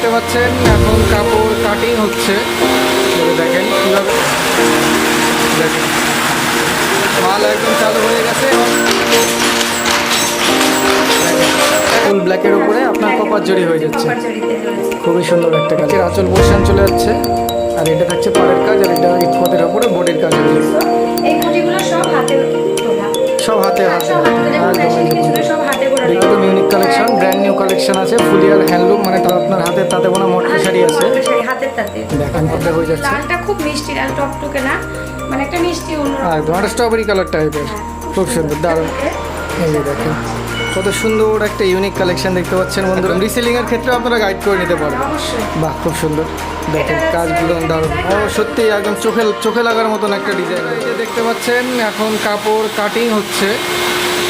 দেখতে পাচ্ছেন এখন কাপড় কাটিং হচ্ছে। দেখেন কীভাবে, দেখেন মাল একদম চালু হয়ে গেছে। ফুল ব্ল্যাকের উপরে আপনার কপার জড়ি হয়ে যাচ্ছে, খুবই সুন্দর একটা কাজ। আঁচল পোর্শন চলে যাচ্ছে, আর এটা থাকছে পাড়ের কাজ, আর এটা ইটপথের উপরে বডির কাজ হয়ে যাচ্ছে। সব হাতে একদম unique collection, brand new collection আছে। ফুলিয়ার হ্যান্ডলুম, মানে আপনার হাতের তাতে বোনা মটকা শাড়ি আছে। দেখেন কত হয়ে যাচ্ছে, লালটা খুব মিষ্টি, লাল টকটকে না, মানে একটা মিষ্টি একদম একটা স্ট্রবেরি কালার টাইপের, খুব সুন্দর, দারুণ। এই যে দেখেন কত সুন্দর একটা ইউনিক কালেকশন দেখতে পাচ্ছেন বন্ধুরা। রিসেলিং এর ক্ষেত্রে আপনারা গাইড করে নিতে পারবেন। বাহ, খুব সুন্দর, দেখেন কাজগুলো দারুণ। ও সত্যি একদম চোখে লাগার মতন একটা ডিজাইন। এই যে দেখতে পাচ্ছেন এখন কাপড় কাটিং হচ্ছে।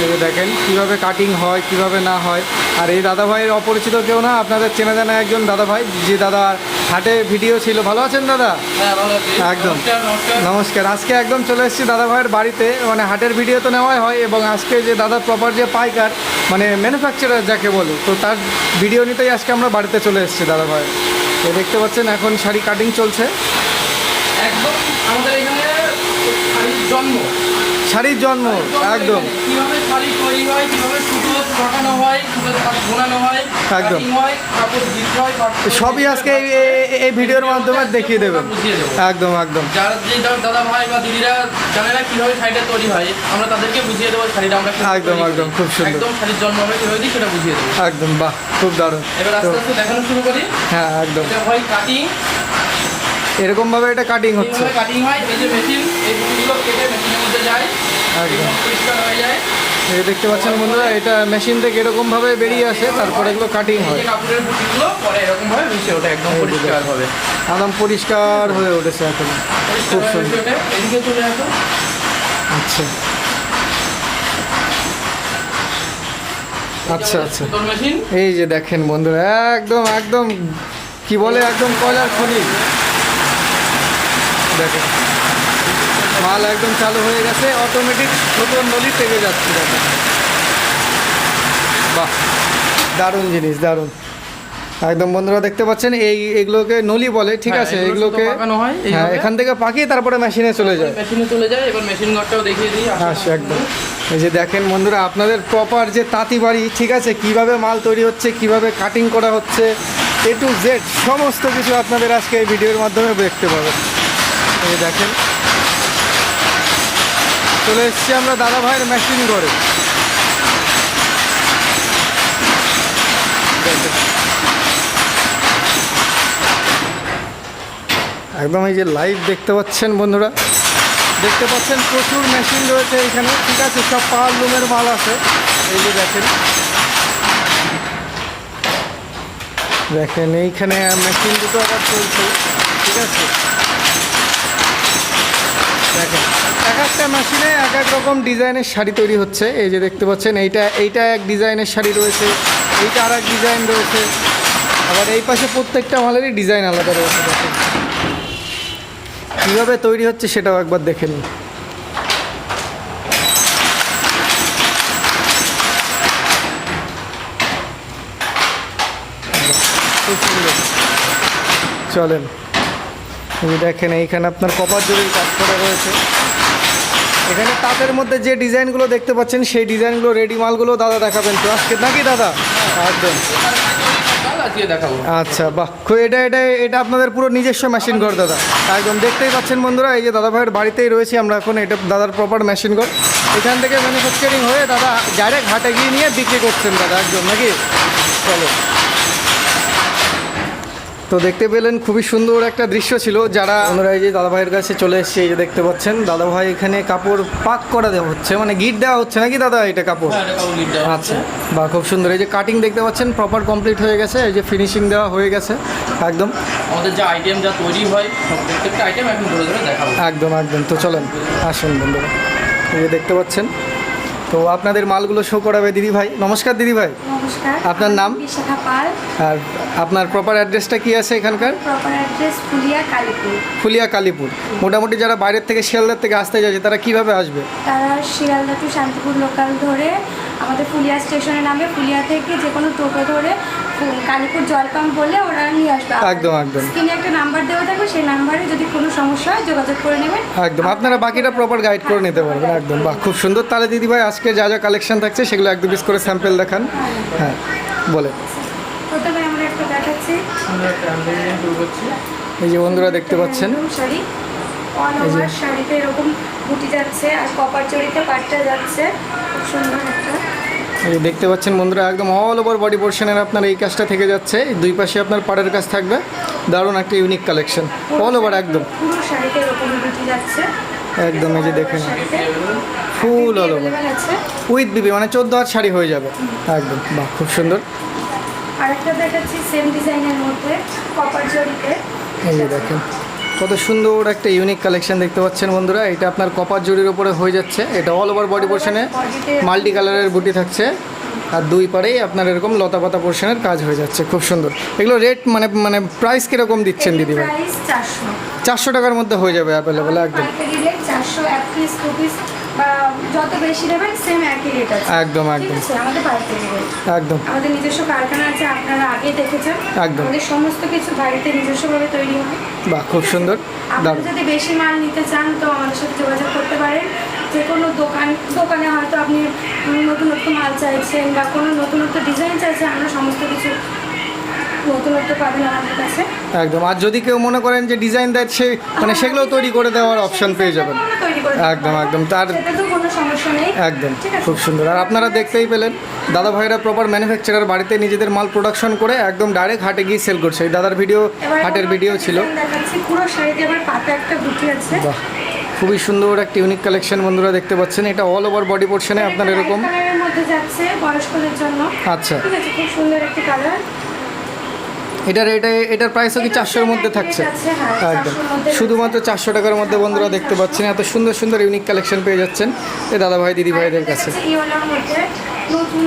এই যে দেখেন কীভাবে কাটিং হয়, কিভাবে না হয়। আর এই দাদা ভাইয়ের অপরিচিত কেউ না, আপনাদের চেনা জানা একজন দাদা ভাই, যে দাদা হাটে ভিডিও ছিল। ভালো আছেন দাদা? একদম নমস্কার। আজকে একদম চলে এসেছি দাদা ভাইয়ের বাড়িতে, মানে হাটের ভিডিও তো নেওয়াই হয়, এবং আজকে যে দাদা প্রপার যে পাইকার, মানে ম্যানুফ্যাকচারার যাকে বলে, তো তার ভিডিও নিতেই আজকে আমরা বাড়িতে চলে এসেছি দাদা ভাই। তো দেখতে পাচ্ছেন এখন শাড়ি কাটিং চলছে। একদম আমাদের এখানে জন্ম শাড়ির জন্ম, একদম কিভাবে শাড়ি তৈরি হয়, কিভাবে সুতো কাটানো হয়, কিভাবে বোনানো হয়, একদম হয়, কাপড় দিতে হয়, সবই আজকে এই ভিডিওর মাধ্যমে দেখিয়ে দেবেন। একদম একদম যারা যে দাদা ভাই বা দিদিরা জানে না কিভাবে শাড়িটা তৈরি হয়, আমরা তাদেরকে বুঝিয়ে দেবো শাড়িটা আমরা একদম একদম খুব সুন্দর, একদম শাড়ির জন্ম হবে কিভাবে দিই সেটা বুঝিয়ে দেবো। একদম বাহ, খুব দারুণ। এবার আস্তে আস্তে দেখানো শুরু করি। হ্যাঁ একদম এটা হয় কাটিং, এরকমভাবে এটা কাটিং হচ্ছে। কাটিং হয়, এই যে মেশিন, এই বুটিগুলো কেটে মেশিনের মধ্যে যায়, একদম পরিষ্কার হয়ে যায়। এই দেখতে পাচ্ছেন বন্ধুরা, এটা মেশিন থেকে এরকমভাবে বেরিয়ে আসে, তারপরে এগুলো কাটিং হয়। এই কাপড়ের বুটিগুলো পরে এরকমভাবে মিশে ওঠে, একদম পরিষ্কার হবে, একদম পরিষ্কার হয়ে উঠেছে এখন, খুব সুন্দর। এদিকে চলে আসো। আচ্ছা আচ্ছা আচ্ছা, মেশিন এই যে দেখেন বন্ধুরা, একদম একদম কি বলে, একদম কয়লার খনি। দেখেন মাল একদম চালু হয়ে গেছে, অটোমেটিক ছোট নলি থেকে যাচ্ছে। দেখেন বাহ, দারুণ জিনিস, দারুণ একদম বন্ধুরা দেখতে পাচ্ছেন। এগুলোকে নলি বলে, ঠিক আছে। এগুলোকে হ্যাঁ এখান থেকে পাকিয়ে তারপরে মেশিনে চলে যায়, মেশিনে চলে যায়। এবার মেশিন ঘরটাও দেখিয়ে দিই। আচ্ছা একদম। এই যে দেখেন বন্ধুরা, আপনাদের প্রপার যে তাঁতি বাড়ি, ঠিক আছে, কিভাবে মাল তৈরি হচ্ছে, কিভাবে কাটিং করা হচ্ছে, এ টু জেড সমস্ত কিছু আপনাদের আজকে এই ভিডিওর মাধ্যমে দেখতে পাবেন। এই দেখেন চলে এসেছি আমরা দাদা ভাইয়ের মেশিন ঘরে। একদম এই যে লাইভ দেখতে পাচ্ছেন বন্ধুরা, দেখতে পাচ্ছেন প্রচুর মেশিন রয়েছে এখানে, ঠিক আছে, সব পাওয়ার লুমের মাল আছে। এই যে দেখেন, দেখেন এইখানে মেশিন দুটো আবার চলছে, ঠিক আছে। দেখেন এক একটা মেশিনে এক এক রকম ডিজাইনের শাড়ি তৈরি হচ্ছে। এই যে দেখতে পাচ্ছেন, এইটা এক ডিজাইনের শাড়ি রয়েছে, এইটা আর এক ডিজাইন রয়েছে, আবার এই পাশে প্রত্যেকটা মালেরই ডিজাইন আলাদা রয়েছে। দেখেন কীভাবে তৈরি হচ্ছে সেটাও একবার দেখে নিন। খুব সুন্দর, চলেন। এই দেখেন এইখানে আপনার কপার জরির কাজ করা রয়েছে। এখানে তাঁতের মধ্যে যে ডিজাইনগুলো দেখতে পাচ্ছেন, সেই ডিজাইনগুলো রেডি মালগুলো দাদা দেখাবেন তো আজকে, নাকি দাদা? একদম আচ্ছা বাহ, এটা আপনাদের পুরো নিজস্ব মেশিন ঘর দাদা। একদম দেখতেই পাচ্ছেন বন্ধুরা, এই যে দাদা ভাইয়ের বাড়িতেই রয়েছি আমরা এখন। এটা দাদার প্রপার মেশিন ঘর, এখান থেকে ম্যানুফ্যাকচারিং হয়ে দাদা ডাইরেক্ট হাটে গিয়ে নিয়ে বিক্রি করছেন দাদা, একদম, নাকি? চলো। তো দেখতে পেলেন খুবই সুন্দর একটা দৃশ্য ছিল। যারা আমরা এই যে দাদা ভাইয়ের কাছে চলে এসেছি, এই যে দেখতে পাচ্ছেন দাদা ভাই এখানে কাপড় পাক করা দেওয়া হচ্ছে, মানে গিট দেওয়া হচ্ছে, নাকি দাদা? এটা কাপড়, আচ্ছা বা খুব সুন্দর। এই যে কাটিং দেখতে পাচ্ছেন প্রপার কমপ্লিট হয়ে গেছে, এই যে ফিনিশিং দেওয়া হয়ে গেছে একদম। আমাদের যে আইটেম যা তৈরি হয় প্রত্যেকটা আইটেম এখন ধরে ধরে দেখাবো। একদম একদম। তো চলেন আসুন বন্ধুরা, এই যে দেখতে পাচ্ছেন। তো আপনাদের মালগুলো শো করাবে দিদি ভাই। নমস্কার দিদি ভাই। নমস্কার, আপনার নাম? বিশাখা পাল। আর আপনার প্রপার অ্যাড্রেসটা কি আছে এখানকার? Proper address Phulia Kalipur. ফুলিয়া কালীপুর। মোটামুটি যারা বাইরের থেকে শিয়ালদার থেকে আসতে যাচ্ছে তারা কিভাবে আসবে? তারা শিয়ালদা টু শান্তিপুর লোকাল ধরে আমাদের ফুলিয়া স্টেশনে নামে, ফুলিয়া থেকে যে কোনো টোটো ধরে কালীপুর জল পাম্প বলে ওরা নিয়ে আসবে। একদম, একদম। স্ক্রিনে একটা নাম্বার দেওয়া থাকবে, সেই নাম্বারে যদি কোনো সমস্যা হয় যোগাযোগ করে নেবেন। একদম, আপনারা বাকিটা প্রপার গাইড করে নিতে পারবেন। একদম, বাহ, খুব সুন্দর। তাহলে দিদিভাই আজকে যা যা কালেকশন থাকছে সেগুলো এক দু পিস করে স্যাম্পল দেখান। হ্যাঁ, বলে। প্রথমে আমরা একটা দেখাচ্ছি, আমরা একটা আনলিমিটেড শুরু করছি। এই যে বন্ধুরা দেখতে পাচ্ছেন, শাড়ি অল ওভার শাড়িতে এরকম বুটি যাচ্ছে আর কপার জড়িতে পাটটা যাচ্ছে, খুব সুন্দর একটা। এই যে দেখতে পাচ্ছেন বন্ধুরা, একদম অল ওভার বডি পোর্শনের আপনার এই কাজটা থেকে যাচ্ছে। দুই পাশে আপনার পাড়ের কাজ থাকবে। দারুণ একটা ইউনিক কালেকশন, অল ওভার একদম পুরো শাড়িতে এরকম বুটি যাচ্ছে একদম। এই যে দেখেন, শাড়িতে ফুল অল ওভার available আছে। উইথ বিবি, মানে 14 হাত শাড়ি হয়ে যাবে একদম। বাহ, খুব সুন্দর। আরেকটা দেখাচ্ছি সেম ডিজাইনের মধ্যে কপার জড়িতে। এই যে দেখেন কত সুন্দর একটা ইউনিক কালেকশন দেখতে পাচ্ছেন বন্ধুরা। এটা আপনার কপার জরির উপরে হয়ে যাচ্ছে। এটা অল ওভার বডি পোর্শনে মাল্টি কালারের বুটি থাকছে আর দুই পারেই আপনার এরকম লতা পাতা পোর্শনের কাজ হয়ে যাচ্ছে, খুব সুন্দর। এগুলো রেট মানে প্রাইস কীরকম দিচ্ছেন দিদি ভাই? প্রাইস 400। 400 টাকার মধ্যে হয়ে যাবে অ্যাভেলেবেল একদম। পাইকারি রেট 400, এক পিস 2 পিস বা যত বেশি নেবেন সেম একই রেট আছে। একদম, ঠিক একদম, আছে, আমাদের পাইকারি রেট। একদম, আমাদের নিজস্ব কারখানা আছে, আপনারা আগে দেখেছেন। একদম। আমাদের সমস্ত কিছু বাড়িতে নিজস্বভাবে তৈরি হয়। বাহ, খুব সুন্দর, আপনারা দারুণ। যদি বেশি মাল নিতে চান তো আমাদের সাথে যোগাযোগ করতে পারেন। যে কোনো দোকানে হয়তো আপনি নতুনত্ব মাল চাইছেন বা কোনো নতুনত্ব ডিজাইন চাইছেন, আমরা সমস্ত কিছু নতুনত্ব পাবেন আমাদের কাছে। একদম। আর যদি কেউ মনে করেন যে ডিজাইন দেয়, সে মানে সেগুলো তৈরি করে দেওয়ার অপশন পেয়ে যাবেন। আমরা তৈরি করে দিতে একদম, পারবো। একদম। তার সেটা তো কোনো সমস্যা নেই। একদম, ঠিক আছে। খুব সুন্দর। আর আপনারা দেখতেই পেলেন দাদা ভাইরা প্রপার ম্যানুফ্যাকচারার, বাড়িতে নিজেদের মাল প্রোডাকশন করে একদম ডাইরেক্ট হাটে গিয়ে সেল করছে। এই দাদার ভিডিও, এবার হাটের ভিডিও ছিল। দেখাচ্ছি পুরো শাড়িতে এবার পাতা একটা বুটি আছে। বাহ, খুবই সুন্দর একটা ইউনিক কালেকশন বন্ধুরা দেখতে পাচ্ছেন। এটা অল ওভার বডি পোর্শনে আপনার এরকম। লাইট কালারের মধ্যে যাচ্ছে বয়স্কদের জন্য। আচ্ছা, ঠিক আছে, খুব সুন্দর একটা কালার। এটার প্রাইসও কি 400-এর মধ্যে থাকছে? একদম, শুধুমাত্র 400 টাকার মধ্যে বন্ধুরা দেখতে পাচ্ছেন। এত সুন্দর সুন্দর ইউনিক কালেকশন পেয়ে যাচ্ছেন এই দাদা ভাই দিদি ভাইদের কাছে। ইয়েলোর মধ্যে নতুন,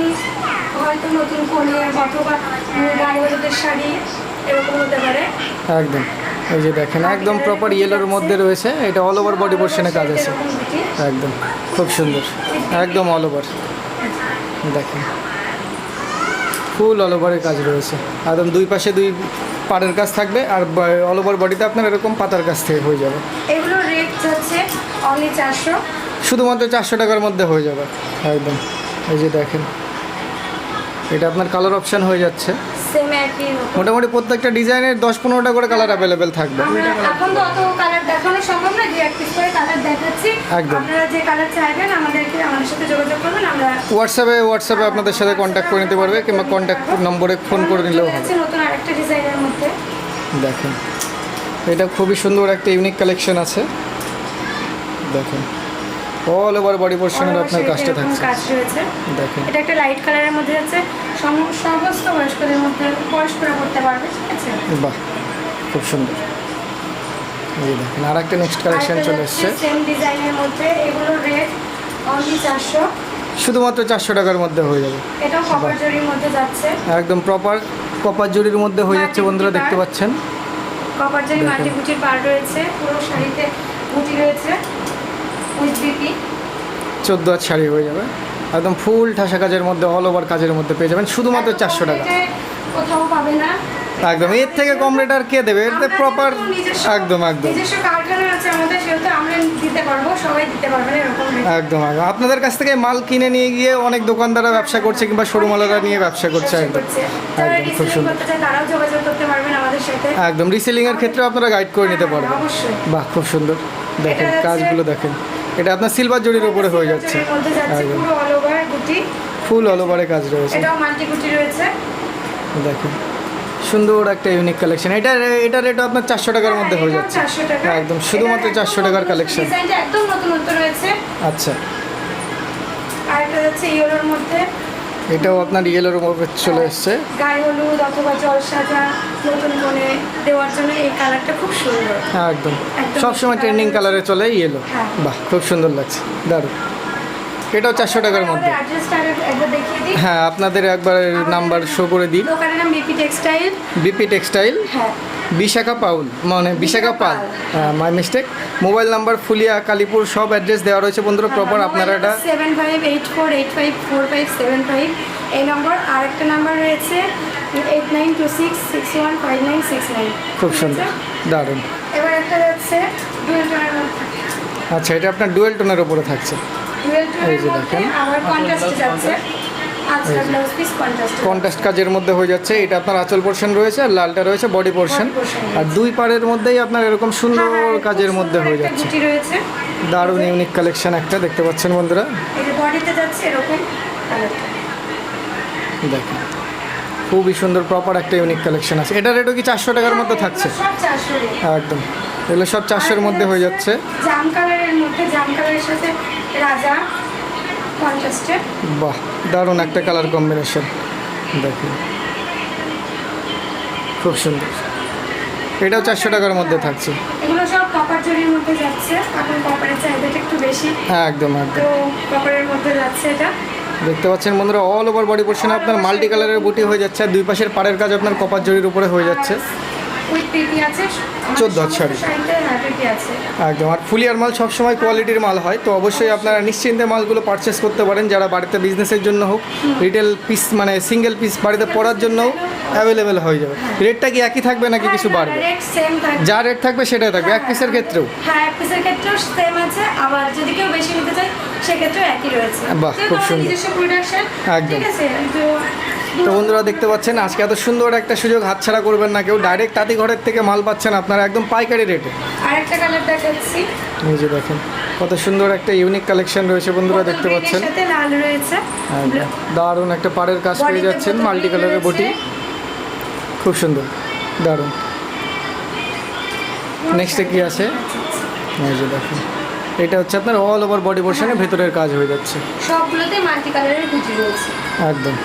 হয়তো নতুন কোণে অথবা গায়ে হলুদের শাড়ি এরকম হতে পারে। একদম, এই যে দেখেন একদম প্রপার ইয়েলোর মধ্যে রয়েছে। এটা অল ওভার বডি পোর্শনে কাজ আছে এরকম বুটি। একদম, খুব সুন্দর, একদম অল ওভার। দেখেন ফুল অল ওভারের কাজ রয়েছে একদম। দুই পাশে দুই পাড়ের কাজ থাকবে আর অল ওভার বডিতে আপনার এরকম পাতার কাজ থেকে হয়ে যাবে। এগুলো রেট যাচ্ছে অনলি 400। শুধুমাত্র 400 টাকার মধ্যে হয়ে যাবে একদম। এই যে দেখেন এটা আপনার কালার অপশান হয়ে যাচ্ছে। সেম একই রকম। মোটামুটি প্রত্যেকটা ডিজাইনের 10-15টা করে কালার অ্যাভেলেবেল থাকবে। আমরা এখন তো অত কালার দেখানো সম্ভব না, যে এক পিস করে কালার দেখাচ্ছি। একদম। আপনারা যে কালার চাইবেন আমাদের সাথে যোগাযোগ করবেন। আমরা হোয়াটসঅ্যাপে আপনাদের সাথে কন্ট্যাক্ট করে নিতে পারবে, কিংবা কন্ট্যাক্ট নম্বরে ফোন করে নিলেও হবে। আছে নতুন আরেকটা ডিজাইনের মধ্যে। দেখেন এটা খুবই সুন্দর একটা ইউনিক কালেকশন আছে। দেখেন অল ওভার বডি পোর্শনের আপনার কাজটা এরকম থাকছে। কাজ রয়েছে। দেখেন এটা একটা লাইট কালারের মধ্যে আছে, সমস্ত বয়স্কদের মধ্যে বয়স্করা করতে পারবে। ঠিক আছে, বাহ, খুব সুন্দর। এই দেখেন আর একটা নেক্সট কালেকশন চলে এসছে সেম ডিজাইনের মধ্যে। এগুলো রেট অনলি 400। শুধুমাত্র 400 টাকার মধ্যে হয়ে যাবে। এটাও কপার জরির মধ্যে যাচ্ছে। একদম প্রপার কপার জরির মধ্যে হয়ে যাচ্ছে বন্ধুরা দেখতে পাচ্ছেন। কপার জরি দেখুন। মাল্টি বুটির পার রয়েছে, পুরো শাড়িতে বুটি রয়েছে উইথ বিপি। 14 হাত শাড়ি হয়ে যাবে একদম ফুল ঠাসা কাজের মধ্যে, অল ওভার কাজের মধ্যে পেয়ে যাবেন শুধুমাত্র 400 টাকা। কোথাও পাবে না একদম, এর থেকে কম রেট আর কে দেবে? এতে প্রপার একদম, একদম, নিজস্ব কারখানা আছে আমাদের, সেহেতু আমরা দিতে পারবো, সবাই দিতে পারবে না এরকম rate। একদম। আপনাদের কাছ থেকে মাল কিনে নিয়ে গিয়ে অনেক দোকানদাররা ব্যবসা করছে, কিংবা শোরুমওয়ালারা নিয়ে ব্যবসা করছে। একদম, যারা একদম, খুব reselling সুন্দর। করতে চায় তারাও যোগাযোগ করতে পারবেন আমাদের সাথে। একদম রিসেলিং এর ক্ষেত্রে আপনারা গাইড করে নিতে পারবেন। অবশ্যই। বাহ, খুব সুন্দর। দেখেন এটা হচ্ছে- কাজগুলো দেখেন। এটা আপনার সিলভার জরির উপরে হয়ে যাচ্ছে এর মধ্যে যাচ্ছে একদম পুরো অল ওভার বুটি। ফুল অল ওভারে কাজ রয়েছে। এটাও মাল্টি বুটি রয়েছে। দেখেন সুন্দর একটা ইউনিক কালেকশন। এটা রেট আপনার 400 টাকার মধ্যে হয়ে এটাও যাচ্ছে 400 টাকা। একদম, শুধুমাত্র এটা 400 টাকার কালেকশন। ডিজাইনটা একদম নতুনত্ব রয়েছে। আচ্ছা, আর একটা যাচ্ছে ইয়েলোর মধ্যে, এটাও আপনার ইয়েলোর মধ্যে চলে এসছে। গায়ে হলুদ অথবা জল সাজা নতুন কোণে দেওয়ার জন্য এই কালারটা খুব সুন্দর। হ্যাঁ, একদম একদম সবসময় ট্রেন্ডিং কালারে চলে ইয়েলো। হ্যাঁ। বাহ, খুব সুন্দর লাগছে, দারুণ। এটাও 400 টাকার মধ্যে। অ্যাড্রেসটা একবার দেখিয়ে দিই। হ্যাঁ, আপনাদের একবার নাম্বার শো করে দিন। দোকানের নাম বিপি টেক্সটাইল। বিপি টেক্সটাইল, হ্যাঁ, বিশাখা পাউল, মানে Bishakha Pal, my mistake. Mobile number Phulia, Kalipur সব অ্যাড্রেস দেওয়া রয়েছে বন্ধুরা প্রপার। আপনারা এটা 7584854575 এই নম্বর। আর একটা নাম্বার রয়েছে 8926615969। খুব সুন্দর, দারুণ। এবার একটা যাচ্ছে ডুয়েল টোনের মধ্যে। আচ্ছা, এটা আপনার ডুয়েল টোনের উপরে থাকছে। ডুয়েল এই টোনের যে মধ্যে দেখেন। আবার কন্ট্রাস্ট যাচ্ছে। আচ্ছা, ব্লাউজ পিস কন্ট্রাস্ট। কন্ট্রাস্ট কাজের মধ্যে হয়ে যাচ্ছে। এটা আপনার আঁচল পোর্শন রয়েছে, আর লালটা রয়েছে বডি পোর্শন। Body portion আর দুই পাড়ের মধ্যেই আপনার এরকম সুন্দর হ্যাঁ, কাজের মধ্যে হয়ে যাচ্ছে। বুটি রয়েছে। দারুণ ইউনিক কালেকশন একটা, দেখতে পাচ্ছেন বন্ধুরা। এই যে বডিতে যাচ্ছে এরকম কালারটা। দেখেন, খুবই সুন্দর প্রপার একটা ইউনিক কালেকশন আছে। এটা রেটও কি 400 টাকার মধ্যে থাকছে? সব 400 রে। একদম, এগুলো সব 400-এর মধ্যে হয়ে যাচ্ছে। জাম কালারের মধ্যে, জাম কালারের সাথে রাজা কন্ট্রাস্টেড। বাহ, দারুণ একটা কালার কম্বিনেশন। দেখেন, খুব সুন্দর। এটাও 400 টাকার মধ্যে থাকছে। এগুলো সব কপার জরির মধ্যে যাচ্ছে। এখন কপারের চাহিদাটা একটু বেশি, একদম একদম। তো কপারের মধ্যে যাচ্ছে এটা। দেখতে পাচ্ছেন বন্ধুরা, অল ওভার বডি পোর্শনে আপনার মাল্টি কালারের বুটি হয়ে যাচ্ছে, আর দুই পাশের পাড়ের কাজ আপনার কপার জরির উপরে হয়ে যাচ্ছে। উইথ পিপি আছে। 14 হাত শাড়ি। শাড়িতে হ্যাঁ পিপি আছে। একদম। আর ফুলিয়ার মাল সবসময় কোয়ালিটির মাল হয়, তো অবশ্যই আপনারা নিশ্চিন্তে মালগুলো পারচেস করতে পারেন, যারা বাড়িতে বিজনেসের জন্য হোক, রিটেল পিস মানে সিঙ্গেল পিস বাড়িতে পরার জন্যও অ্যাভেলেবেল হয়ে যাবে। রেটটা কি একই থাকবে নাকি কিছু বাড়বে? রেট সেম থাকবে। যা রেট থাকবে সেটাই থাকবে, এক পিসের ক্ষেত্রেও? হ্যাঁ, এক পিসের ক্ষেত্রেও সেম আছে, আবার যদি কেউ বেশি নিতে চায় সেক্ষেত্রেও একই রয়েছে। বাহ, যেহেতু খুব আমাদের সুন্দর। নিজস্ব প্রোডাকশন। একদম। ঠিক আছে, তো বন্ধুরা দেখতে পাচ্ছেন, আজকে এত সুন্দর একটা সুযোগ হাতছাড়া করবেন না কেউ। ডাইরেক্ট তাঁতি ঘরের থেকে মাল পাচ্ছেন আপনারা একদম পাইকারি রেটে। আরেকটা কালার দেখাচ্ছি। এই যে দেখেন, কত সুন্দর একটা ইউনিক কালেকশন রয়েছে বন্ধুরা, দেখতে পাচ্ছেন। সাথে লাল রয়েছে। একদম দারুণ একটা পাড়ের কাজ পেয়ে বডিতে যাচ্ছেন, বোতাম মাল্টি কালারের রয়েছে। বটি, খুব সুন্দর, দারুণ। নেক্সটে কি আছে? এই যে দেখুন, এটা হচ্ছে আপনার অল ওভার বডি পোর্শনে ভেতরের কাজ হয়ে যাচ্ছে। সবগুলোতে মাল্টি কালারের কুচি রয়েছে। একদম।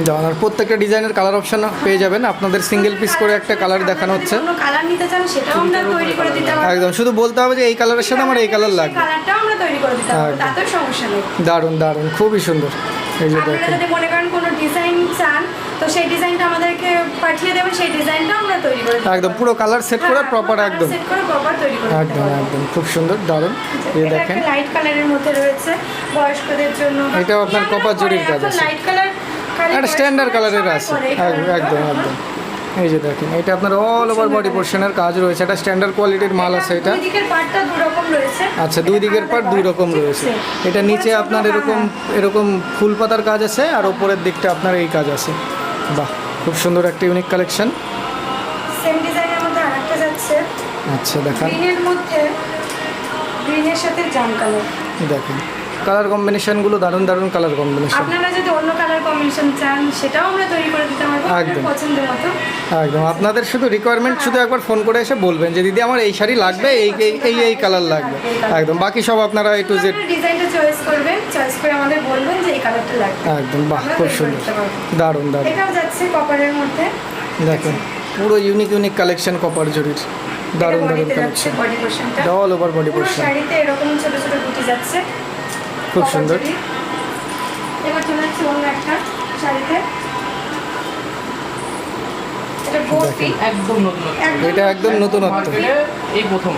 যেমন আর প্রত্যেকটা ডিজাইনের কালার অপশন পেয়ে যাবেন। আপনাদের সিঙ্গেল পিস করে একটা কালার দেখানো হচ্ছে। কোনো কালার নিতে চান সেটাও আমরা তৈরি করে দিতে পারবো। একদম, শুধু বলতে হবে যে এই কালারের সাথে আমার এই কালার লাগবে। কালারটাও আমরা তৈরি করে দিতে পারবো, একদম। তাতেও সমস্যা নেই। দারুণ দারুণ, খুবই সুন্দর। এই যে আপনারা দেখেন, যদি মনে করেন কোনো ডিজাইন চান, তো সেই ডিজাইনটা আমাদেরকে পাঠিয়ে দেবেন, সেই ডিজাইনটাও আমরা তৈরি করে দিতে পারবো। একদম পুরো কালার সেট করে প্রপার, একদম সেট করে প্রপার তৈরি করে দিতে একদম পারবো। একদম, খুব সুন্দর, দারুণ। এই এটা দেখেন, একটা লাইট কালারের মধ্যে রয়েছে বয়স্কদের জন্য। এটাও আপনার কপার জরির কাজ আছে। লাইট কালার একটা স্ট্যান্ডার্ড কালারের আছে। একদম একদম। এই যে দেখেন, এটা আপনার অল ওভার বডি পোর্শনের কাজ রয়েছে, এটা স্ট্যান্ডার্ড কোয়ালিটির মাল আছে এটা। দুই দিকের পার্টটা দুই রকম রয়েছে। আচ্ছা, দুই দিকের পার্ট দুই রকম রয়েছে। এটা নিচে আপনার এরকম এরকম ফুল পাতার কাজ আছে, আর ওপরের দিকটা আপনার এই কাজ আছে। বাহ, খুব সুন্দর একটা ইউনিক কালেকশন। সেম ডিজাইনের মধ্যে আরেকটা যাচ্ছে আচ্ছা দেখান, গ্রিনের মধ্যে, গ্রিনের সাথে জাম কালার। দেখেন কালার কম্বিনেশনগুলো দারুণ দারুণ কালার কম্বিনেশন। আপনারা যদি অন্য কালার কম্বিনেশন চান সেটাও আমরা তৈরি করে দিতে পারবো আপনার একদম। পছন্দের মতো। একদম, আপনাদের শুধু রিকোয়ারমেন্ট শুধু একবার ফোন করে এসে বলবেন যে দিদি আমার এই শাড়ি লাগবে, এই এই এই এই কালার লাগবে। একদম, বাকি সব আপনারা A to Z। আপনারা ডিজাইনটা চয়েস করবেন, চয়েস করে আমাদের বলবেন যে এই কালারটা লাগবে। একদম, বাহ, আমরা খুব তৈরি করে সুন্দর, দিতে পারবো। দারুণ দারুণ। এটাও যাচ্ছে কপারের মধ্যে। দেখেন, পুরো ইউনিক ইউনিক কালেকশন কপার জরির, দারুণ দারুণ কালেকশন। বডি পোর্শনটা অল ওভার বডি পুরো পোর্শন, শাড়িতে এরকম ছোট ছোট বুটি যাচ্ছে, খুব কপার সুন্দর। জরি। এবার চলে যাচ্ছে অন্য একটা শাড়িতে। এটা ভর্তি একদম নতুন এটা একদম নতুনত্ব। মার্কেটে এই প্রথম।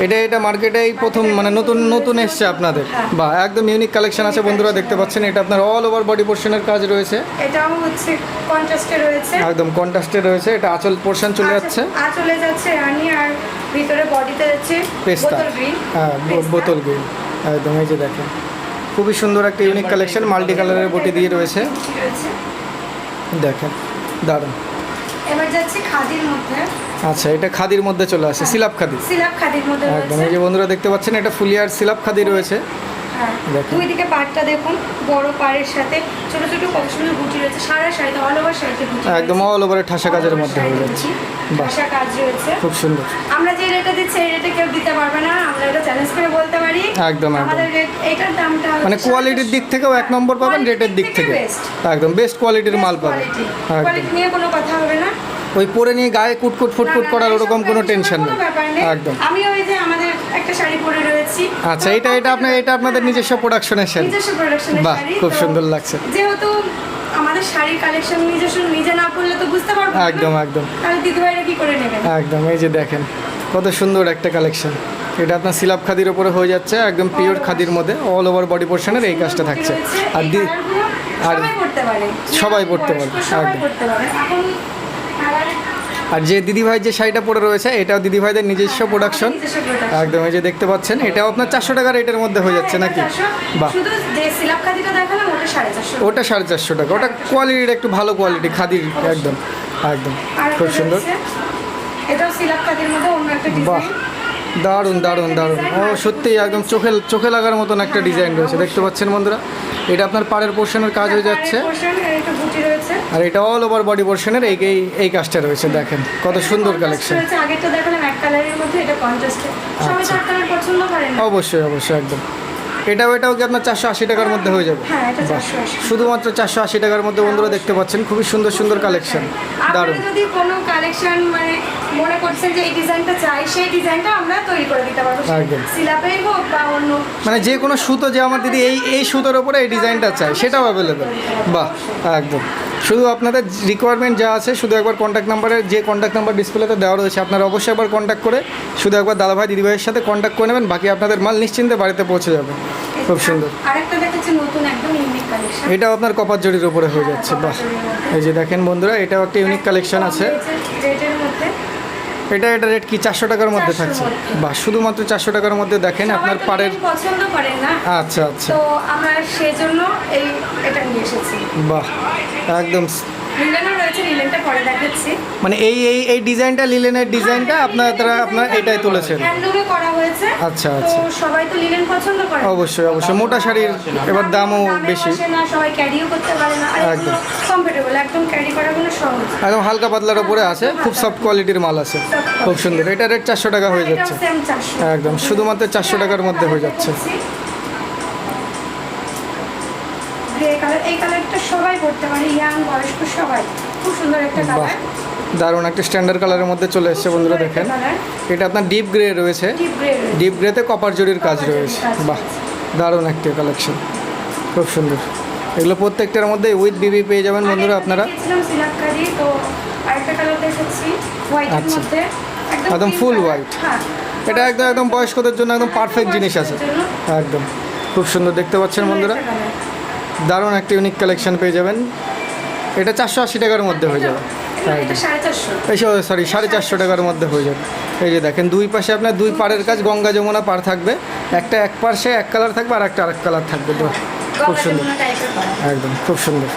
এটা মার্কেটে এই প্রথম, মানে নতুন নতুন এসছে আপনাদের। বা একদম ইউনিক কালেকশন আছে বন্ধুরা, দেখতে পাচ্ছেন। এটা আপনার অল ওভার বডি পোর্শনের কাজ রয়েছে, এটাও হচ্ছে কন্ট্রাস্টে রয়েছে। একদম কন্ট্রাস্টে রয়েছে। এটা আঁচল পোর্শন চলে যাচ্ছে, চলে যাচ্ছে রানী, আর ভিতরে বডিতে যাচ্ছে পেস্তা, বোতল গ্রিন। হ্যাঁ বোতল গ্রিন। একদম, এই যে দেখেন, খুবই সুন্দর একটা ইউনিক কালেকশন, মাল্টি কালারের বটি দিয়ে রয়েছে। দেখেন, দারুণ। এবার যাচ্ছে খাদির মধ্যে। আচ্ছা, এটা খাদির মধ্যে চলে আসে, সিলাপ খাদি। সিলাপ খাদির মধ্যে একদম, রয়েছে। এই যে বন্ধুরা দেখতে পাচ্ছেন, এটা ফুলিয়ার সিলাপ খাদি রয়েছে। হ্যাঁ, দেখুন। দুই দিকে পাড়টা দেখুন, বড় পাড়ের সাথে ছোট ছোট কত সুন্দর বুটি রয়েছে। সারা শাড়িতে অল ওভার শাড়িতে বুটি একদম রয়েছে। অল ওভারে ঠাসা কাজের মধ্যে হয়ে যাচ্ছে। বাহ, ঠাসা কাজ রয়েছে। খুব সুন্দর। আমরা যে রেটে দিচ্ছি এই রেটে কেউ দিতে পারবে না, আমরা এটা চ্যালেঞ্জ করে বলতে পারি। একদম, একদম। আমাদের রেট, এটার দামটা মানে কোয়ালিটির দিক থেকেও এক নম্বর পাবেন, রেটের দিক থেকে একদম বেস্ট কোয়ালিটির মাল পাবেন। একদম, কোয়ালিটি নিয়ে কোনো কথা হবে না। ওই পরে নিয়ে গায়ে কুটকুট ফুটফুট করার ওরকম কোনো টেনশন নেই। একদম। আমি ওই যে আমাদের একটা শাড়ি পরে রয়েছি। আচ্ছা, এটা আপনাদের নিজস্ব প্রোডাকশনের শাড়ি। নিজস্ব প্রোডাকশনের বাহ, শাড়ি। খুব তো সুন্দর লাগছে। যেহেতু আমাদের শাড়ির কালেকশন নিজে না পরলে তো বুঝতে পারবো না। একদম একদম তাহলে দিদিভাইরা কি করে নেবেন? একদম, এই যে দেখেন কত সুন্দর একটা কালেকশন। এটা আপনার সিলাপ খাদির উপরে হয়ে যাচ্ছে, একদম পিওর খাদির মধ্যে অল ওভার বডি পোর্শনের এই কাজটা থাকছে। আর এই কালারগুলো আর সবাই পড়তে পারে, সবাই পড়তে পারে, বয়স্ক সবাই একদম। পড়তে পারে। এখন আর যে দিদিভাই যে শাড়িটা পরে রয়েছে এটাও দিদিভাইদের নিজস্ব প্রোডাকশন, নিজস্ব production। একদম। এই যে দেখতে পাচ্ছেন এটাও আপনার 400 টাকা রেটের মধ্যে হয়ে যাচ্ছে নাকি? বাহ, শুধু যে সিলাপ খাদিটা দেখালাম ওটা 450। ওটা 450 টাকা, ওটা কোয়ালিটির একটু ভালো কোয়ালিটি খাদির, একদম একদম আর খুব সুন্দর। এটাও সিলাপ খাদির মধ্যে অন্য একটা বাহ, ডিজাইন। দারুণ দারুণ দারুণ, ও সত্যি একদম চোখে লাগার মতন একটা ডিজাইন রয়েছে, দেখতে পাচ্ছেন বন্ধুরা। এটা আপনার পাড়ের পোর্শনের কাজ হয়ে যাচ্ছে, একটা বুটি রয়েছে। আর এটা অল ওভার বডি পোর্শনের এই কাজটা রয়েছে। দেখেন কত সুন্দর কালেকশন। আগে তো দেখালাম এক কালারের মধ্যে, এটা কন্ট্রাস্টে। সবাই আচ্ছা। চার কালার পছন্দ করেন না? অবশ্যই অবশ্যই, একদম। এটাও কি আপনার 480 টাকার মধ্যে হয়ে যাবে? হ্যাঁ, এটা বাহ, 480। শুধুমাত্র 480 টাকার মধ্যে বন্ধুরা দেখতে পাচ্ছেন খুবই সুন্দর সুন্দর কালেকশন, দারুণ। আপনারা যদি কোনো কালেকশন মানে মনে করছেন যে এই ডিজাইনটা চাই, সেই ডিজাইনটা আমরা তৈরি করে দিতে পারবো। একদম। সিলাপেই হোক বা অন্য মানে যে কোনো সুতো, যে আমার দিদি এই সুতোর ওপরে এই ডিজাইনটা চাই সেটাও অ্যাভেলেবেল। বাহ, একদম। শুধু আপনাদের রিকোয়ারমেন্ট যা আছে, শুধু একবার কন্ট্যাক্ট নাম্বার ডিসপ্লেতে দেওয়া রয়েছে, আপনারা অবশ্যই একবার কন্ট্যাক্ট করে শুধু একবার দাদাভাই দিদিভাইয়ের সাথে কন্ট্যাক্ট করে নেবেন, বাকি আপনাদের মাল নিশ্চিন্তে বাড়িতে পৌঁছে যাবে। খুব সুন্দর। আরেকটা দেখাচ্ছি নতুন একদম ইউনিক কালেকশন। এটাও আপনার কপার জরির উপরে হয়ে যাচ্ছে। বাহ, এই যে দেখেন বন্ধুরা, এটাও একটা ইউনিক কালেকশন আছে। রেটের মধ্যে এটা রেট কি 400 টাকার মধ্যে 400 থাকছে? মধ্যে। বাহ, শুধুমাত্র 400 টাকার মধ্যে দেখেন সবাই আপনার তো পাড়ের। ডিজাইন পছন্দ করেন না, আচ্ছা আচ্ছা, তো আমরা সেজন্য এটা নিয়ে এসেছি। বাহ, একদম। লিলেনও রয়েছে, লিলেনটা পরে দেখাচ্ছি। মানে এই ডিজাইনটা, লিলেনের ডিজাইনটা আপনার এটাই তুলেছেন? হ্যান্ডলুমে করা হয়েছে। আচ্ছা, তো আচ্ছা। সবাই তো লিলেন পছন্দ করে। অবশ্যই অবশ্যই, মোটা শাড়ির এবার দামও দামে বেশি। বসে না, সবাই ক্যারিও করতে পারে না, আর একদম। কমফোর্টেবল, একদম ক্যারি করার কোনো সহজ। একদম হালকা পাতলার ওপরে আছে, খুব সফট কোয়ালিটির মাল আছে, খুব সুন্দর। এটা রেট 400 টাকা হয়ে যাচ্ছে, সেম 400। একদম শুধুমাত্র 400 টাকার মধ্যে হয়ে যাচ্ছে। গ্রে কালার, এই কালারটা সবাই পড়তে পারে, ইয়াং বয়স্ক সবাই। খুব সুন্দর একটা বাহ, কালার। দারুণ একটা স্ট্যান্ডার্ড কালারের মধ্যে চলে এসেছে বন্ধুরা, দেখেন। এটা আপনার ডিপ গ্রে রয়েছে, ডিপ গ্রে। ডিপ গ্রেতে কপার জরির কাজ রয়েছে। কাজ বাহ, দারুণ একটা কালেকশন, খুব সুন্দর। এগুলো প্রত্যেকটার মধ্যে উইথ বিবি পেয়ে যাবেন বন্ধুরা আপনারা। সিলাপ কারি, তো আরেকটা কালার দেখাচ্ছি হোয়াইটের আচ্ছা। মধ্যে, একদম pink full color। white। হ্যাঁ, এটা একদম বয়স্কদের জন্য একদম পারফেক্ট জিনিস আছে, একদম খুব সুন্দর। দেখতে পাচ্ছেন বন্ধুরা, দারুণ একটা ইউনিক কালেকশন পেয়ে যাবেন। এটা 480 টাকার মধ্যে হয়ে যাবে, এটা একদম। 450। সরি 450 টাকার মধ্যে হয়ে যাবে। এই যে দেখেন, দুই পাশে আপনার দুই পাড়ের কাজ, গঙ্গা যমুনা পাড় থাকবে, একটা এক পাশে এক কালার থাকবে আর একটা আরেক কালার থাকবে। বাহ, খুব সুন্দর, টাইপের করা। একদম খুব সুন্দর।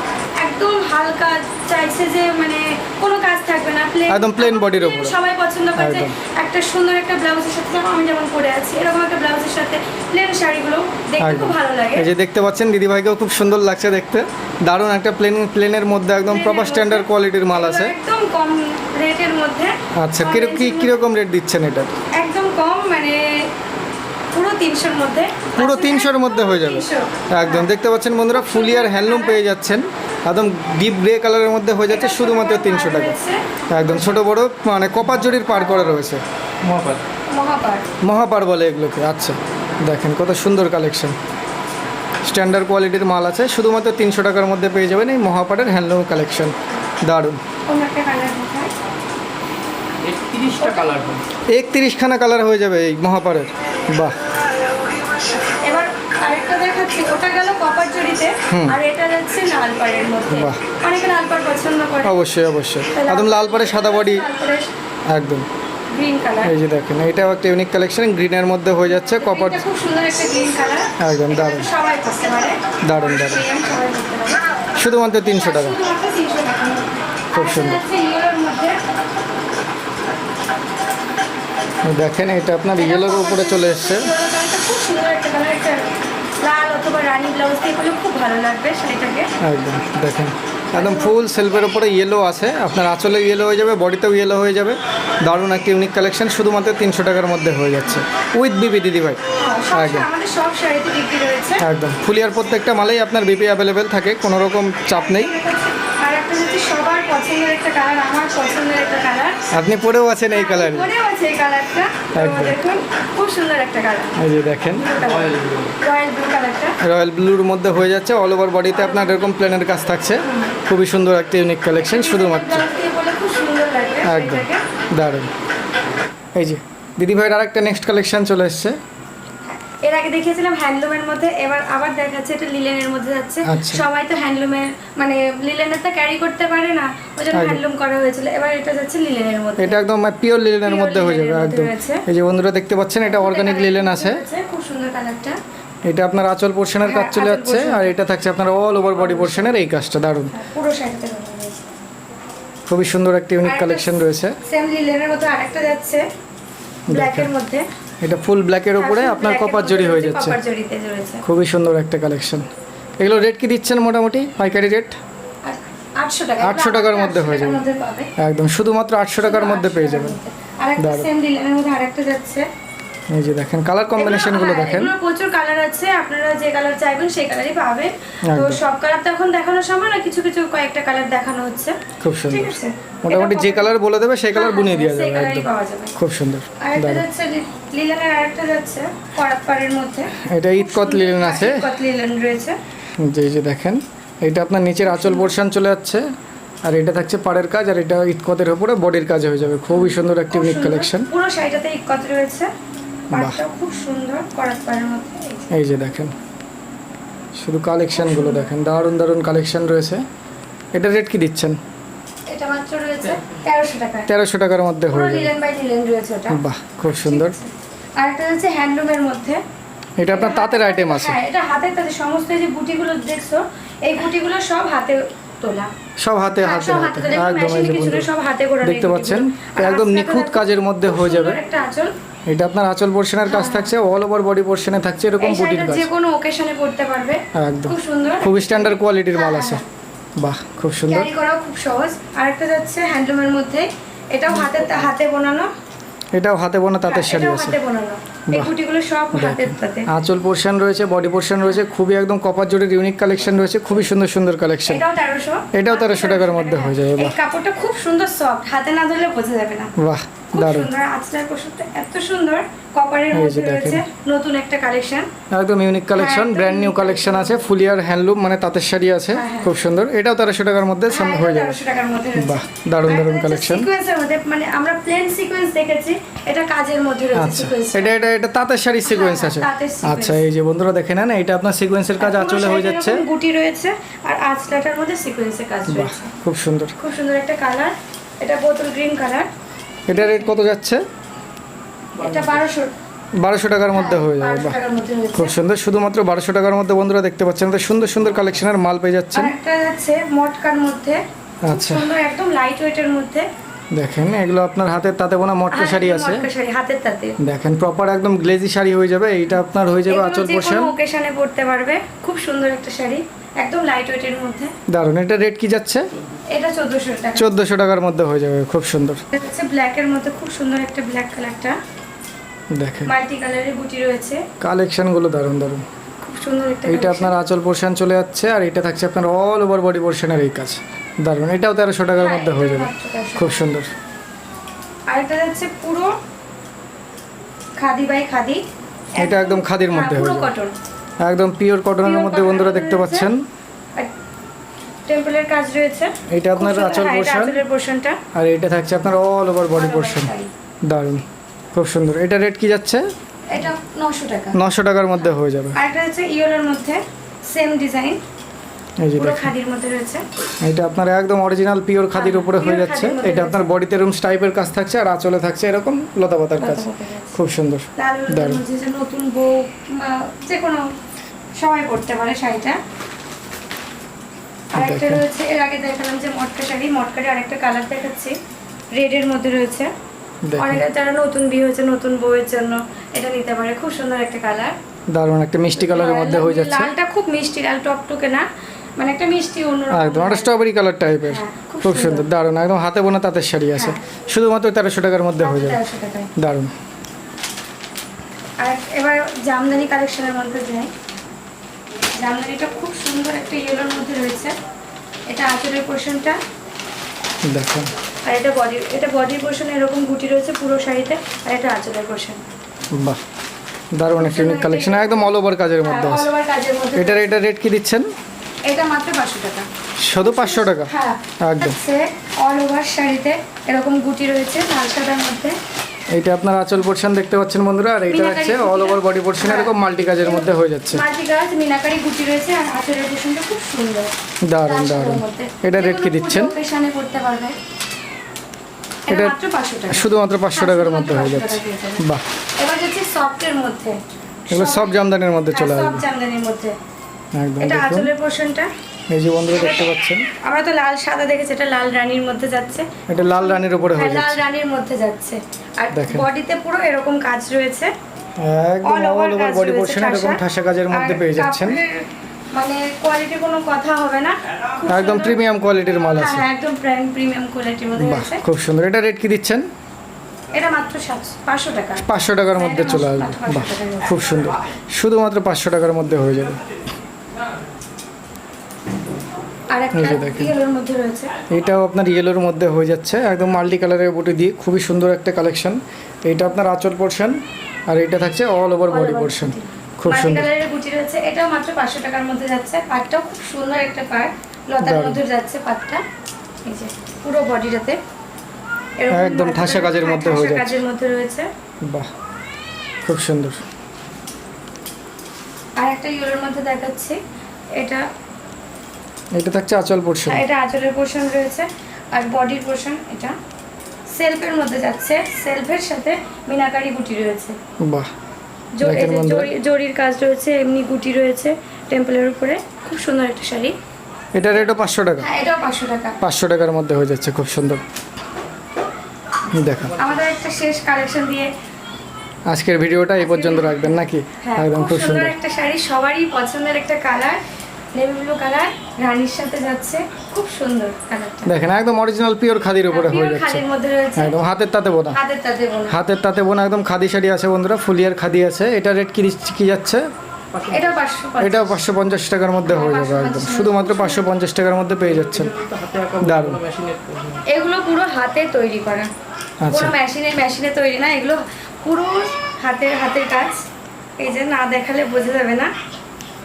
একদম হালকা চাইছে যে মানে কোনো কাজ থাকবে না, প্লেন, একদম plain body-র উপরে। সবাই পছন্দ করে যে একদম। একটা সুন্দর একটা ব্লাউজের সাথে, যেমন আমি যেমন পরে আছি এরকম একটা ব্লাউজের সাথে প্লেন শাড়িগুলো দেখতে একদম। খুব ভালো লাগে। এই যে দেখতে পাচ্ছেন দিদিভাইকেও খুব সুন্দর লাগছে দেখতে, দারুণ একটা প্লেনের মধ্যে একদম প্রপার স্ট্যান্ডার্ড কোয়ালিটির মাল আছে। একদম কম রেটের মধ্যে। আচ্ছা, কিরকম রেট দিচ্ছেন এটা? একদম কম, মানে পুরো 300-র মধ্যে। পুরো 300-র মধ্যে হয়ে যাবে, 300 একদম। দেখতে পাচ্ছেন বন্ধুরা, ফুলিয়ার হ্যান্ডলুম পেয়ে যাচ্ছেন, একদম ডিপ গ্রে কালারের মধ্যে হয়ে যাচ্ছে, শুধুমাত্র 300 টাকা। একদম ছোট বড় মানে কপার জরির পার করা রয়েছে, মহাপার। মহাপার বলে এগুলোকে। আচ্ছা, দেখেন কত সুন্দর কালেকশন, স্ট্যান্ডার্ড কোয়ালিটির মাল আছে, শুধুমাত্র 300 টাকার মধ্যে পেয়ে যাবেন এই মহাপারের হ্যান্ডলুম কালেকশন, দারুণ। অন্য একটা কালার দেখাই। 31টা কালার। 31খানা কালার হয়ে যাবে এই মহাপারের। বাহ, এবার আরেকটা দেখাচ্ছি, ওটা গেল কপার জরিতে, আর এটা যাচ্ছে লাল পাড়ের মধ্যে। বাহ। অনেকে লাল পাড় পছন্দ করে। অবশ্যই অবশ্যই, একদম লাল পাড়ে সাদা বডি, একদম। Green colour. এই যে দেখেন, এটাও একটা ইউনিক কালেকশন, গ্রিনের মধ্যে হয়ে যাচ্ছে কপার, এটা খুব সুন্দর একটা গ্রিন কালার। একদম দারুণ সবাই পছন্দ করে। দারুণ দারুণ, সবাই পছন্দ করে। শুধুমাত্র 300 টাকা। শুধুমাত্র 300 টাকা। খুব সুন্দর। আরেকটা হচ্ছে ইয়েলোর মধ্যে। দেখেন, এটা আপনার ইয়েলোর উপরে চলে এসছে, ইয়েলো কালারটা খুব সুন্দর একটা কালার, একটা লাল অথবা রানী ব্লাউজ দিয়ে করলে খুব ভালো লাগবে শাড়িটাকে। একদম। দেখেন, একদম ফুল সেলফের উপরে ইয়েলো আছে, আপনার আঁচলে ইয়েলো হয়ে যাবে, বডিতেও ইয়েলো হয়ে যাবে, দারুণ একটা ইউনিক কালেকশন, শুধুমাত্র 300 টাকার মধ্যে হয়ে যাচ্ছে উইথ বিপি দিদিভাই। একদম আমাদের সব শাড়িতে বিক্রি রয়েছে। একদম, ফুলিয়ার প্রত্যেকটা মালেই আপনার বিপি অ্যাভেলেবেল থাকে, কোনো রকম চাপ নেই। আর একটা হচ্ছে সবার পছন্দের একটা কালার, আমার পছন্দের একটা কালার। আপনি পরেও আছেন এই কালার, মনেও আছে এই কালারটা। তো একদম। দেখুন, খুব সুন্দর একটা কালার। এই যে দেখেন, রয়্যাল ব্লু কালারটা। রয়্যাল ব্লুর মধ্যে হয়ে যাচ্ছে, অল ওভার বডিতে আপনার এরকম প্লেনের কাজ থাকছে, খুবই সুন্দর একটা ইউনিক কালেকশন, শুধুমাত্র। ব্লাউজ দিয়ে বলে খুব সুন্দর লাগবে একদম শাড়িটাকে। দারুণ। এই যে দিদিভাইয়ের আরেকটা নেক্সট কালেকশন চলে এসছে, এর আগে দেখিয়েছিলাম হ্যান্ডলুমের মধ্যে, এবার আবার দেখাচ্ছে এটা লিলেনের মধ্যে যাচ্ছে। আচ্ছা। সবাই তো হ্যান্ডলুমের মানে লিলেনের তো ক্যারি করতে পারে না, ওই জন্য একদম। হ্যান্ডলুম করা হয়েছিল। এবার এটা যাচ্ছে লিলেনের মধ্যে। এটা একদম পিওর লিলেনের Pure মধ্যে হয়ে যাবে লিনেনের মধ্যে একদম। রয়েছে। এই যে বন্ধুরা দেখতে পাচ্ছেন এটা অর্গানিক লিলেন আছে। খুব সুন্দর কালারটা। এটা আপনার আঁচল পোর্শনের কাজ হ্যাঁ, চলে আঁচল যাচ্ছে, portion। আর এটা থাকছে আপনার অল ওভার বডি পোর্শনের এই কাজটা দারুণ। পুরো শাড়িতে রয়েছে। খুবই সুন্দর একটা ইউনিক কালেকশন রয়েছে। সেম লিলেনের মধ্যে আরেকটা যাচ্ছে ব্ল্যাকের মধ্যে। এটা ফুল ব্ল্যাকের উপরে আপনার কপার জড়ি হয়ে যাচ্ছে। কপার জড়িতে রয়েছে। খুবই সুন্দর একটা কালেকশন। এগুলো রেট কি দিচ্ছেন মোটামুটি পাইকারি রেট? 800 টাকা। 800 টাকার মধ্যে হয়ে যাবে। পাবে। একদম শুধুমাত্র 800 টাকার মধ্যে পেয়ে যাবেন। আরেকটা দারুণ। সেম লিলেনের মধ্যে আরেকটা যাচ্ছে। এই যে দেখেন কালার কম্বিনেশনগুলো দেখেন। এগুলো প্রচুর কালার আছে, আপনারা যে কালার চাইবেন সেই কালারই পাবেন। তো একদম। সব কালার তো এখন দেখানো সম্ভব না, কিছু কিছু কয়েকটা কালার দেখানো হচ্ছে। খুব ঠিক সুন্দর। আছে, মোটামুটি যে কালার বলে দেবে সেই কালার বুনিয়ে দেওয়া সেই যাবে কালারই একদম। পাওয়া যাবে। খুব সুন্দর আরেকটা দারুণ। যাচ্ছে লিলেনের, আরেকটা যাচ্ছে করাত পাড়ের মধ্যে। এটা ইটকত লিলেন আছে। ইটকত লিলেন রয়েছে। যে দেখেন এটা আপনার নিচের আঁচল পোর্শন চলে যাচ্ছে, আর এটা থাকছে পাড়ের কাজ, আর এটা ইটকতের উপরে বডির কাজ হয়ে যাবে। খুবই সুন্দর একটা খুব ইউনিক সুন্দর। কালেকশন। পুরো শাড়িটাতে ইটকত রয়েছে। পাড়টাও খুব সুন্দর করাত পাড়ের মধ্যে। এই যে দেখেন শুধু কালেকশনগুলো দেখেন, দারুণ দারুণ কালেকশন রয়েছে। এটা রেট কি দিচ্ছেন? এটা মাত্র রয়েছে 1300 টাকা। 1300 টাকার মধ্যে পুরো হয়ে যাবে। লিলেন বাই লিলেন রয়েছে ওটা। বাহ খুব সুন্দর। আরেকটা হচ্ছে হ্যান্ডলুমের মধ্যে। এটা আপনার তাঁতের আইটেম আছে। হ্যাঁ, এটা হাতের কাছে। সমস্ত এই যে বুটিগুলো দেখছো, এই বুটিগুলো সব হাতে তোলা। সব হাতে হ্যাঁ, হাতে সব হাতে তোলা। এগুলো একদম। এই machine যে কিছু না, বন্ধুরা সব হাতে করা। দেখতে পাচ্ছেন একদম নিখুঁত কাজের মধ্যে হয়ে যাবে। একটা আঁচল। এটা আপনার আঁচল পোর্শনের কাজ থাকছে, অল ওভার বডি পোর্শনে থাকছে এরকম এই বুটির শাড়িটা কাজ। যে কোনো ওকেশনে পড়তে পারবে। একদম খুব সুন্দর। খুব স্ট্যান্ডার্ড কোয়ালিটির মাল আছে। বাহ খুব সুন্দর। ক্যারি করাও খুব সহজ। আরেকটা যাচ্ছে হ্যান্ডলুমের মধ্যে, এটাও হাতে হাতে বোনানো। এটাও হাতে বোনা তাঁতের শাড়ি এটাও আছে। হাতে বোনানো। এই বাহ। বুটিগুলো সব হাতের তাতে। আঁচল পোর্শন রয়েছে, বডি পোর্শন রয়েছে, খুবই একদম কপার জোড়ের ইউনিক কালেকশন রয়েছে। খুবই সুন্দর সুন্দর কালেকশন। এটাও 1300। এটাও 1300 টাকার মধ্যে হয়ে যাবে। এই বাহ কাপড়টা খুব সুন্দর সফট, হাতে না ধরলে বোঝা যাবে না। বাহ খুব দারুণ। সুন্দর। আজকের পোশাকটা এত সুন্দর, কপারের এই যে মধ্যে দেখেন। রয়েছে নতুন একটা কালেকশন। একদম ইউনিক কালেকশন, একদম ব্র্যান্ড নিউ unique কালেকশন আছে। ফুলিয়ার হ্যান্ডলুম মানে তাঁতের শাড়ি আছে। হ্যাঁ, হ্যাঁ। খুব সুন্দর। এটাও 1300 টাকার মধ্যে হয়ে যাবে। 1300 টাকার মধ্যে রয়েছে। বাহ দারুণ দারুণ কালেকশন। সিকোয়েন্সের মধ্যে, মানে আমরা প্লেন সিকোয়েন্স দেখেছি, এটা কাজের মধ্যে রয়েছে আচ্ছা সিকোয়েন্স। এটা তাঁতের শাড়ি সিকোয়েন্স হ্যাঁ, আছে। তাঁতের sequence। আচ্ছা এই যে বন্ধুরা দেখে নেন, এটা আপনার সিকোয়েন্সের কাজ আঁচলে হয়ে যাচ্ছে। গুটি রয়েছে আর আঁচলাটার মধ্যে সিকোয়েন্সের কাজ বাহ রয়েছে। খুব সুন্দর। খুব সুন্দর একটা কালার। এটা বোতল গ্রিন কালার। এটা রেট কত যাচ্ছে? এটা 1200 1200 টাকার মধ্যে হয়ে যাবে। 1200 বাহ টাকার মধ্যে রয়েছে। খুব সুন্দর। শুধুমাত্র 1200 টাকার মধ্যে বন্ধুরা দেখতে পাচ্ছেন আমাদের সুন্দর সুন্দর কালেকশনের মাল পেয়ে যাচ্ছেন। আর একটা যাচ্ছে মটকার মধ্যে। খুব আচ্ছা। সুন্দর, একদম লাইট ওয়েটের মধ্যে। দেখেন এগুলো আপনার হাতের তাতে বোনা মটকা শাড়ি হ্যাঁ, আছে। মটকা শাড়ি হাতের তাতে। দেখেন প্রপার একদম গ্লেজি শাড়ি হয়ে যাবে। এইটা আপনার হয়ে যাবে এগুলো আঁচল যে পোর্শন। কোনো ওকেশনে পড়তে পারবে। খুব সুন্দর একটা শাড়ি, একদম লাইট ওয়েটের মধ্যে। দারুণ। এটা রেট কি যাচ্ছে? এটা 1400 টাকা। 1400 টাকার মধ্যে হয়ে যাবে। খুব সুন্দর। এটা হচ্ছে ব্ল্যাকের মধ্যে, খুব সুন্দর একটা ব্ল্যাক কালারটা। দেখেন মাল্টি কালারের বুটি রয়েছে। কালেকশনগুলো দারুণ দারুণ। খুব সুন্দর একটা এইটা collection। আপনার আঁচল পোর্শন চলে যাচ্ছে, আর এটা থাকছে আপনার অল ওভার বডি পোর্শনের এই কাজ। দারুণ। এটাও 1300 টাকার হ্যাঁ, মধ্যে হয়ে এটা যাবে। মাত্র 1300 খুব সুন্দর। আরেকটা যাচ্ছে পুরো খাদি বাই খাদি। এটা একদম খাদির মধ্যে পুরো হয়ে যাবে। কটন। একদম পিওর কটনের Pure মধ্যে cotton বন্ধুরা এর দেখতে মধ্যে পাচ্ছেন। আর টেম্পলের কাজ রয়েছে। এটা আপনার খুব সুন্দর, আঁচল হ্যাঁ, এটা পোর্শন, আঁচলের পোর্শনটা। আর এটা থাকছে আপনার অল ওভার বডি পোর্শন। দারুণ খুব সুন্দর। এটা রেট কি যাচ্ছে? এটা 900 টাকা। 900 টাকার মধ্যে হয়ে যাবে। আরেকটা হচ্ছে ইয়েলোর মধ্যে সেম ডিজাইন, এই যে পুরো দেখেন খাদির মধ্যে রয়েছে। এটা আপনার একদম অরিজিনাল পিওর খাদির উপরে pure হয়ে যাচ্ছে। খাদির মধ্যে এটা আপনার বডিতে রুমস টাইপের কাজ থাকছে, আর আঁচলে থাকছে এরকম লতাপাতার কাজ। খুব সুন্দর। লাল দারুণ। মধ্যে যে নতুন বউ যে কোনো সবাই পড়তে পারে শাড়িটা। আরেকটা দেখেন। রয়েছে, এর আগে দেখালাম যে মটকা শাড়ি, মটকারে আরেকটা কালার দেখাচ্ছি, রেডের মধ্যে রয়েছে। দেখেন অনেকে যারা নতুন বিয়ে হয়েছে নতুন বউয়ের জন্য এটা নিতে পারে। খুব সুন্দর একটা কালার। দারুণ একটা মিষ্টি কালারের মধ্যে হয়ে যাচ্ছে। লালটা খুব মিষ্টি, লাল টকটকে না, মানে একটা মিষ্টি অন্যরকম। একদম একটা স্ট্রবেরি কালার টাইপের। হ্যাঁ, খুব খুব সুন্দর সুন্দর। দারুণ। একদম হাতে বোনা তাঁতের শাড়ি আছে। হ্যাঁ। শুধুমাত্র 1300 টাকার মধ্যে হয়ে যাবে। 1300 টাকায়। দারুণ। আর এবার জামদানি কালেকশনের মধ্যে যাই। জামদানিটা খুব সুন্দর একটা ইয়েলোর মধ্যে রয়েছে। এটা আঁচলের পোর্শনটা, দেখেন আর এটা বডির পোর্শনে এরকম গুটি রয়েছে পুরো শাড়িতে, আর এটা আঁচলের পোর্শন। বাহ দারুণ একটা ইউনিক কালেকশন, একদম অল ওভার কাজের মধ্যে অল আছে। ওভার কাজের মধ্যে। এটা রেট কি দিচ্ছেন? এটা মাত্র 500 টাকা। শুধু 500 টাকা? হ্যাঁ একদম। অল ওভার শাড়িতে এরকম গুটি রয়েছে লাল সাদার মধ্যে। এইটা আপনার আঁচল পোর্শন দেখতে পাচ্ছেন বন্ধুরা, আর এইটা মিনাকারি হচ্ছে অল ওভার বডি পোর্শন, এরকম মাল্টি কাজের মধ্যে হয়ে যাচ্ছে। মাল্টি কাজ মিনাকারি গুটি রয়েছে, আর আঁচলের পোর্শনটা খুব সুন্দর। দারুণ দারুণ। এটা রেট কি দিচ্ছেন? ওকেশনে পড়তে পারবে। এটা এটা মাত্র 500 টাকা। শুধুমাত্র 500 টাকার মধ্যে হয়ে শুধুমাত্র যাচ্ছে। 500 টাকায় পেয়ে যাবেন। বাহ, এবার হচ্ছে সফটের মধ্যে, এগুলো সব জামদানির মধ্যে চলে সব আসবে জামদানির মধ্যে। একদম। এটা দেখুন আঁচলের পোর্শনটা, এই যে বন্ধুরা দেখতে পাচ্ছেন, আমরা তো লাল সাদা দেখেছি, এটা লাল রানীর মধ্যে যাচ্ছে। এটা লাল রানীর উপরে হ্যাঁ, হয়ে লাল যাচ্ছে। রানীর মধ্যে যাচ্ছে। আর দেখেন। বডিতে পুরো এরকম কাজ রয়েছে, একদম all over অল ওভার কাজ বডি রয়েছে, পোর্শন এরকম ঠাসা। ঠাসা কাজের মধ্যে আর পেয়ে যাচ্ছেন। কাপড়ের মানে কোয়ালিটির কোনো কথা হবে না, খুব একদম সুন্দর। প্রিমিয়াম কোয়ালিটির মাল আছে। হ্যাঁ, একদম প্রিমিয়াম কোয়ালিটির মধ্যে বাহ, রয়েছে। খুব সুন্দর। এটা রেট কি দিচ্ছেন? এটা মাত্র 500 টাকা। 500 টাকার মধ্যে চলে আসবে। বাহ, খুব সুন্দর, শুধুমাত্র 500 টাকার মধ্যে হয়ে যাবে। আর একটা এই যে দেখেন। ইয়েলোর মধ্যে রয়েছে, এটাও আপনার ইয়েলোর মধ্যে হয়ে যাচ্ছে, একদম মাল্টি কালারের বুটি দিয়ে খুবই সুন্দর একটা কালেকশন। এইটা আপনার আঁচল পোর্শন, আর এটা থাকছে অল ওভার বডি পোর্শন, খুব মাল্টি সুন্দর। কালারের গুটি রয়েছে, এটাও মাত্র 500 টাকার মধ্যে যাচ্ছে। পাটটাও খুব সুন্দর একটা পাট, লতার দারুণ। মধ্যে যাচ্ছে পাটটা। এই যে পুরো বডিটাতে এরকম একদম মাল্টি ঠাসা কাজের কালার, মধ্যে ঠাসা হয়ে যাচ্ছে। কাজের মধ্যে রয়েছে। বাহ, খুব সুন্দর। আর একটা ইয়েলোর মধ্যে দেখাচ্ছি, এটা এটা থাকছে আঁচল পোর্শন। এটা আঁচলের পোর্শন রয়েছে, আর বডির পোর্শন এটা সেলফের মধ্যে যাচ্ছে। সেলফের সাথে মিনাকারি গুটি রয়েছে, বাহ, এই দেখেন যে বন্ধুরা। জরির কাজ রয়েছে, এমনি গুটি রয়েছে টেম্পলের উপরে। খুব সুন্দর একটা শাড়ি। এটা রেটও 500 টাকা। হ্যাঁ, এটাও 500 টাকা। 500 টাকার মধ্যে হয়ে যাচ্ছে, খুব সুন্দর। দেখো, আমাদের একটা শেষ কালেকশন দিয়ে আজকের ভিডিওটা এই পর্যন্ত রাখবেন নাকি? হ্যাঁ, একদম খুব খুব সুন্দর সুন্দর। একটা শাড়ি, সবারই পছন্দের একটা কালার, নেভি ব্লু কালার, রানীর সাথে যাচ্ছে। খুব সুন্দর কালারটা। দেখেন, একদম অরিজিনাল পিওর খাদির উপরে হয়ে পিওর যাচ্ছে, খাদির মধ্যে রয়েছে, একদম হাতের তাতে বোনা। হাতের তাতে বোনা। হাতের তাতে বোনা একদম খাদি শাড়ি আছে বন্ধুরা, ফুলিয়ার খাদি আছে। এটা রেট কি যাচ্ছে? এটাও 550। এটাও 550 টাকার মধ্যে হয়ে যাবে, একদম শুধুমাত্র 550 টাকার মধ্যে পেয়ে যাচ্ছেন। দারুণ। মেশিনের এগুলো পুরো হাতে তৈরি করা, আচ্ছা। কোনো মেশিনে তৈরি না, এগুলো পুরো হাতের কাজ। এই যে না দেখালে বোঝা যাবে না,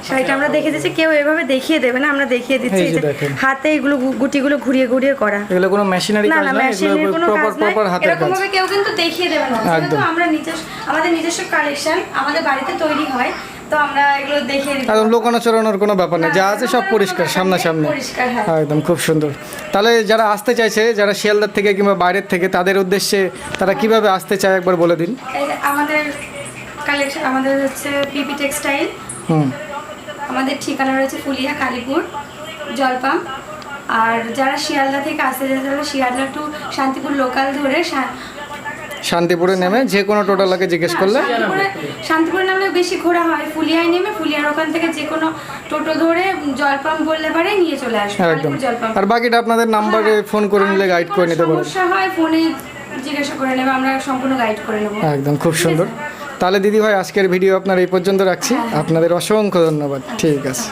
শাড়িটা আমরা দেখে দিচ্ছি, কেউ এভাবে দেখিয়ে দেবে না, আমরা দেখিয়ে দিচ্ছি। এই যে এই যে দেখেন। হাতে এগুলো গুটিগুলো ঘুরিয়ে ঘুরিয়ে করা। এগুলো কোনো মেশিনারি না কাজ না, না, মেশিনের এগুলো কোনো কাজ নাই, প্রপার হাতের এরকম কাজ। ভাবে কেউ কিন্তু দেখিয়ে দেবে না। একদম। কিন্তু আমরা আমাদের নিজস্ব কালেকশন আমাদের বাড়িতে তৈরি হয়, তো আমরা এগুলো দেখিয়ে দিই। একদম লোকানো চড়ানোর কোনো ব্যাপার নেই, যা আছে সব পরিষ্কার সামনাসামনি। পরিষ্কার, হ্যাঁ। একদম খুব সুন্দর। তাহলে যারা আসতে চাইছে, যারা শিয়ালদার থেকে কিংবা বাইরের থেকে, তাদের উদ্দেশ্যে তারা কিভাবে আসতে চায় একবার বলে দিন। এই যে আমাদের কালেকশন, আমাদের হচ্ছে পিপি টেক্সটাইল। হুম, আমাদের ঠিকানা রয়েছে ফুলিয়া, কালীপুর, জলপাম। আর যারা শিয়ালদা থেকে আসতে চায়, তারা শিয়ালদা টু শান্তিপুর লোকাল ধরে শান্তিপুরে নেমে যে কোনো টোটালাকে জিজ্ঞেস করলে শান্তিপুরে নামলে বেশি ঘোরা হয়, ফুলিয়ায় নেমে ফুলিয়ার ওখান থেকে যে কোনো টোটো ধরে জলপাম বললে পারে নিয়ে চলে আসবে, একদম। কালীপুর জলপাম। আর বাকিটা আপনাদের নাম্বারে ফোন করে নিলে আর গাইড যদি করে কোনো নিতে পারেন। সমস্যা হয় ফোনে জিজ্ঞাসা করে নেবে, আমরা সম্পূর্ণ গাইড করে নেবো। একদম খুব সুন্দর। তাহলে দিদি ভাই, আজকের ভিডিও আপনার এই পর্যন্ত রাখছি। আপনাদের অসংখ্য ধন্যবাদ। ঠিক আছে।